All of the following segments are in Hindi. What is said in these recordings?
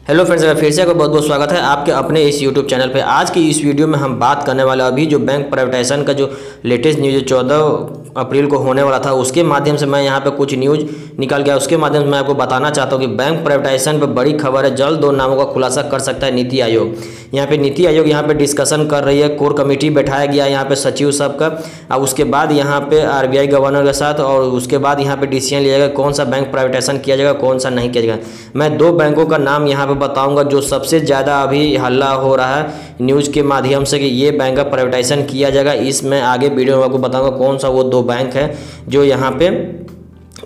हेलो फ्रेंड्स, फिर से आपका बहुत बहुत स्वागत है आपके अपने इस यूट्यूब चैनल पे। आज की इस वीडियो में हम बात करने वाले अभी जो बैंक प्राइवेटाइजेशन का जो लेटेस्ट न्यूज़ 14 अप्रैल को होने वाला था उसके माध्यम से मैं यहाँ पे कुछ न्यूज़ निकल गया, उसके माध्यम से मैं आपको बताना चाहता हूँ कि बैंक प्राइवेटाइजेशन पे बड़ी खबर है। जल्द 2 नामों का खुलासा कर सकता है नीति आयोग। यहाँ पे नीति आयोग यहाँ पे डिस्कशन कर रही है, कोर कमेटी बैठाया गया है यहाँ पे सचिव सबका, और उसके बाद यहाँ पे RBI गवर्नर के साथ, और उसके बाद यहाँ पे डिसीजन लिया जाएगा कौन सा बैंक प्राइवेटाइजेशन किया जाएगा कौन सा नहीं किया जाएगा। मैं 2 बैंकों का नाम यहाँ पे बताऊंगा जो सबसे ज़्यादा अभी हल्ला हो रहा है न्यूज़ के माध्यम से कि ये बैंक का प्राइवेटाइजेशन किया जाएगा। इसमें आगे वीडियो में आपको बताऊंगा कौन सा वो 2 बैंक है जो यहाँ पे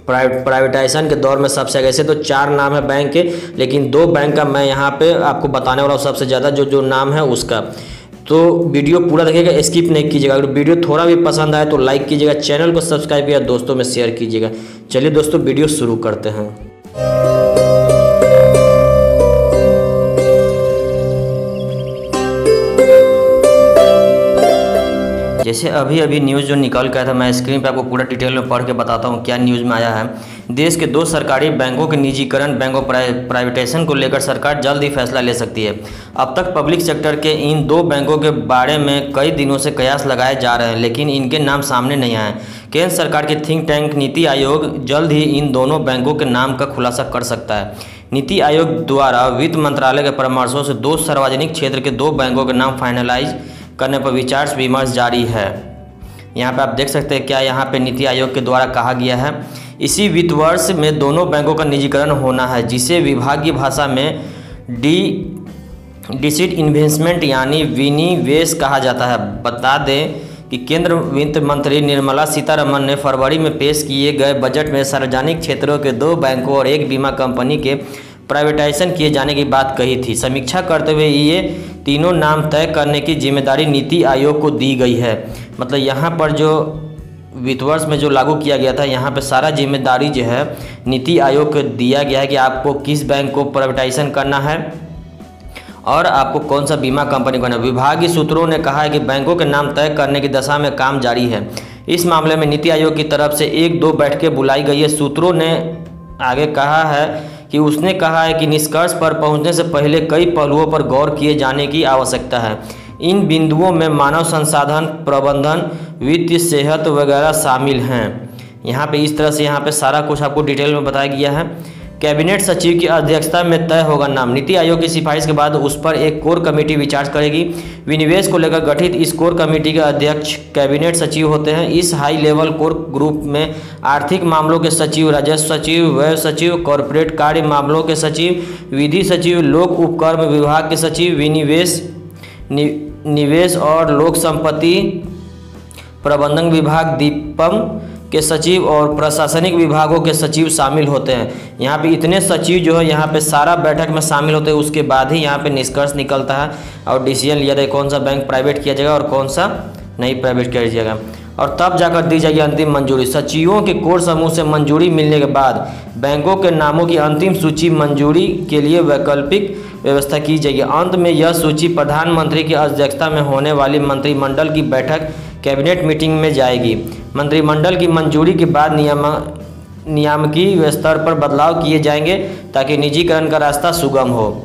प्राइवेटाइजेशन के दौर में सबसे आगे। ऐसे तो 4 नाम है बैंक के, लेकिन 2 बैंक का मैं यहाँ पे आपको बताने वाला हूँ सबसे ज़्यादा जो नाम है उसका। तो वीडियो पूरा देखिएगा, स्किप नहीं कीजिएगा। अगर वीडियो थोड़ा भी पसंद आए तो लाइक कीजिएगा, चैनल को सब्सक्राइब कीजिएगा, दोस्तों में शेयर कीजिएगा। चलिए दोस्तों वीडियो शुरू करते हैं। जैसे अभी न्यूज़ जो निकल गया था, मैं स्क्रीन पे आपको पूरा डिटेल में पढ़ के बताता हूँ क्या न्यूज़ में आया है। देश के 2 सरकारी बैंकों के निजीकरण, बैंक ऑफ प्राइवेटाइजेशन को लेकर सरकार जल्द ही फैसला ले सकती है। अब तक पब्लिक सेक्टर के इन 2 बैंकों के बारे में कई दिनों से कयास लगाए जा रहे हैं, लेकिन इनके नाम सामने नहीं आए। केंद्र सरकार के थिंक टैंक नीति आयोग जल्द ही इन दोनों बैंकों के नाम का खुलासा कर सकता है। नीति आयोग द्वारा वित्त मंत्रालय के परामर्शों से 2 सार्वजनिक क्षेत्र के 2 बैंकों के नाम फाइनलाइज करने पर विचार विमर्श जारी है। यहाँ पे आप देख सकते हैं क्या यहाँ पे नीति आयोग के द्वारा कहा गया है। इसी वित्त वर्ष में दोनों बैंकों का निजीकरण होना है, जिसे विभागीय भाषा में डिसिड इन्वेस्टमेंट यानी विनिवेश कहा जाता है। बता दें कि केंद्र वित्त मंत्री निर्मला सीतारमण ने फरवरी में पेश किए गए बजट में सार्वजनिक क्षेत्रों के 2 बैंकों और 1 बीमा कंपनी के प्राइवेटाइजेशन किए जाने की बात कही थी। समीक्षा करते हुए ये तीनों नाम तय करने की जिम्मेदारी नीति आयोग को दी गई है। मतलब यहाँ पर जो वित्त वर्ष में जो लागू किया गया था, यहाँ पे सारा जिम्मेदारी जो है नीति आयोग को दिया गया है कि आपको किस बैंक को प्राइवेटाइजेशन करना है और आपको कौन सा बीमा कंपनी करना है। विभागीय सूत्रों ने कहा है कि बैंकों के नाम तय करने की दशा में काम जारी है। इस मामले में नीति आयोग की तरफ से 1-2 बैठकें बुलाई गई है। सूत्रों ने आगे कहा है कि उसने कहा है कि निष्कर्ष पर पहुंचने से पहले कई पहलुओं पर गौर किए जाने की आवश्यकता है। इन बिंदुओं में मानव संसाधन प्रबंधन, वित्तीय, सेहत वगैरह शामिल हैं। यहाँ पे इस तरह से यहाँ पे सारा कुछ आपको डिटेल में बताया गया है। कैबिनेट सचिव की अध्यक्षता में तय होगा नाम। नीति आयोग की सिफारिश के बाद उस पर एक कोर कमेटी विचार करेगी। विनिवेश को लेकर गठित इस कोर कमेटी के अध्यक्ष कैबिनेट सचिव होते हैं। इस हाई लेवल कोर ग्रुप में आर्थिक मामलों के सचिव, राजस्व सचिव, व्यय सचिव, कॉरपोरेट कार्य मामलों के सचिव, विधि सचिव, लोक उपक्रम विभाग के सचिव, निवेश और लोक संपत्ति प्रबंधन विभाग दीपम के सचिव और प्रशासनिक विभागों के सचिव शामिल होते हैं। यहाँ पे इतने सचिव जो है यहाँ पे सारा बैठक में शामिल होते हैं। उसके बाद ही यहाँ पे निष्कर्ष निकलता है और डिसीजन लिया जाए कौन सा बैंक प्राइवेट किया जाएगा और कौन सा नहीं प्राइवेट किया जाएगा, और तब जाकर दी जाएगी अंतिम मंजूरी। सचिवों के कोर समूह से मंजूरी मिलने के बाद बैंकों के नामों की अंतिम सूची मंजूरी के लिए वैकल्पिक व्यवस्था की जाएगी। अंत में यह सूची प्रधानमंत्री की अध्यक्षता में होने वाली मंत्रिमंडल की बैठक कैबिनेट मीटिंग में जाएगी। मंत्रिमंडल की मंजूरी के बाद नियामकीय स्तर पर बदलाव किए जाएंगे ताकि निजीकरण का रास्ता सुगम हो।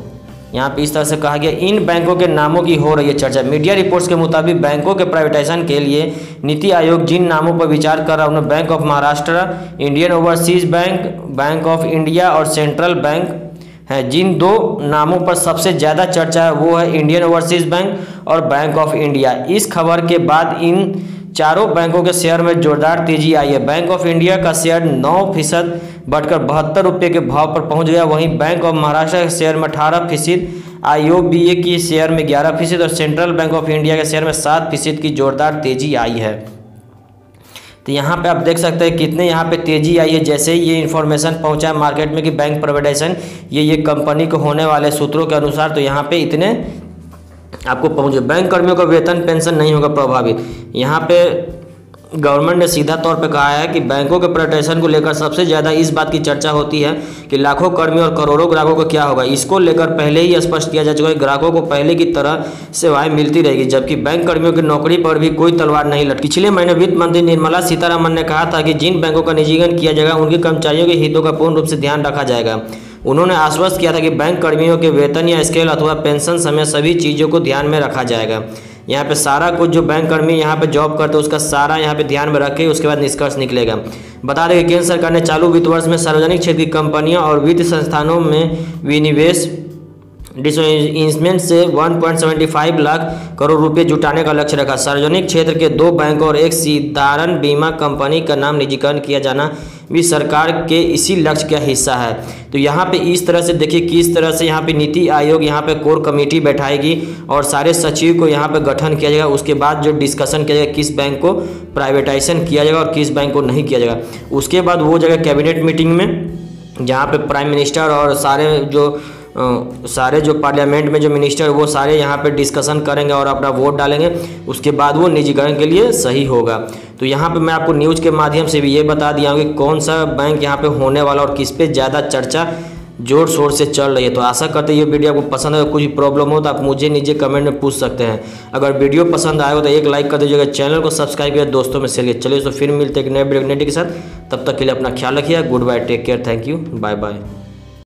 यहाँ पे इस तरह से कहा गया। इन बैंकों के नामों की हो रही है चर्चा। मीडिया रिपोर्ट्स के मुताबिक बैंकों के प्राइवेटाइजेशन के लिए नीति आयोग जिन नामों पर विचार कर रहा है उनमें bank of Maharashtra, Indian overseas bank, bank of India और सेंट्रल बैंक है। जिन 2 नामों पर सबसे ज़्यादा चर्चा है वो है इंडियन ओवरसीज बैंक और बैंक ऑफ इंडिया। इस खबर के बाद इन चारों बैंकों के शेयर में जोरदार तेजी आई है। बैंक ऑफ इंडिया का शेयर 9% बढ़कर 72 रुपये के भाव पर पहुंच गया। वहीं बैंक ऑफ महाराष्ट्र के शेयर में 18%, IOBA की शेयर में 11% और सेंट्रल बैंक ऑफ इंडिया के शेयर में 7% की जोरदार तेजी आई है। तो यहाँ पे आप देख सकते हैं कितने यहाँ पे तेजी आई है। जैसे ही ये इन्फॉर्मेशन पहुँचा है मार्केट में कि बैंक प्राइवेटाइजेशन ये कंपनी को होने वाले सूत्रों के अनुसार, तो यहाँ पे इतने आपको पहुँचे। बैंक कर्मियों का वेतन पेंशन नहीं होगा प्रभावित। यहाँ पे गवर्नमेंट ने सीधा तौर पे कहा है कि बैंकों के प्राइवेटाइजेशन को लेकर सबसे ज़्यादा इस बात की चर्चा होती है कि लाखों कर्मी और करोड़ों ग्राहकों को क्या होगा। इसको लेकर पहले ही स्पष्ट किया जा चुका है, ग्राहकों को पहले की तरह सेवाएं मिलती रहेगी, जबकि बैंक कर्मियों की नौकरी पर भी कोई तलवार नहीं लटकी। पिछले महीने वित्त मंत्री निर्मला सीतारमण ने कहा था कि जिन बैंकों का निजीकरण किया जाएगा उनके कर्मचारियों के हितों का पूर्ण रूप से ध्यान रखा जाएगा। उन्होंने आश्वस्त किया था कि बैंक कर्मियों के वेतन या स्केल अथवा पेंशन समेत सभी चीज़ों को ध्यान में रखा जाएगा। यहाँ पे सारा कुछ जो बैंक कर्मी यहाँ पे जॉब करते हैं उसका सारा यहाँ पे ध्यान में रख के उसके बाद निष्कर्ष निकलेगा। बता दें कि केंद्र सरकार ने चालू वित्त वर्ष में सार्वजनिक क्षेत्र की कंपनियों और वित्त संस्थानों में विनिवेश डिसइन्वेस्टमेंट से 1.75 लाख करोड़ रुपए जुटाने का लक्ष्य रखा। सार्वजनिक क्षेत्र के 2 बैंकों और एक साधारण बीमा कंपनी का नाम निजीकरण किया जाना भी सरकार के इसी लक्ष्य का हिस्सा है। तो यहाँ पे इस तरह से देखिए किस तरह से यहाँ पे नीति आयोग यहाँ पे कोर कमेटी बैठाएगी और सारे सचिव को यहाँ पे गठन किया जाएगा। उसके बाद जो डिस्कशन किया जाएगा किस बैंक को प्राइवेटाइजेशन किया जाएगा और किस बैंक को नहीं किया जाएगा। उसके बाद वो जगह कैबिनेट मीटिंग में जहाँ पे प्राइम मिनिस्टर और सारे जो पार्लियामेंट में जो मिनिस्टर वो सारे यहाँ पे डिस्कशन करेंगे और अपना वोट डालेंगे। उसके बाद वो निजीकरण के लिए सही होगा। तो यहाँ पे मैं आपको न्यूज़ के माध्यम से भी ये बता दिया हूँ कि कौन सा बैंक यहाँ पे होने वाला और किस पे ज़्यादा चर्चा जोर शोर से चल रही है। तो आशा करते हैं ये वीडियो आपको पसंद है। कुछ प्रॉब्लम हो तो आप मुझे नीचे कमेंट में पूछ सकते हैं। अगर वीडियो पसंद आए हो तो एक लाइक कर दीजिएगा, चैनल को सब्सक्राइब किया, दोस्तों में शेयर। चलिए तो फिर मिलते हैं एक नए वीडियो के साथ। तब तक के लिए अपना ख्याल रखिए। Goodbye, take care, thank you, bye bye.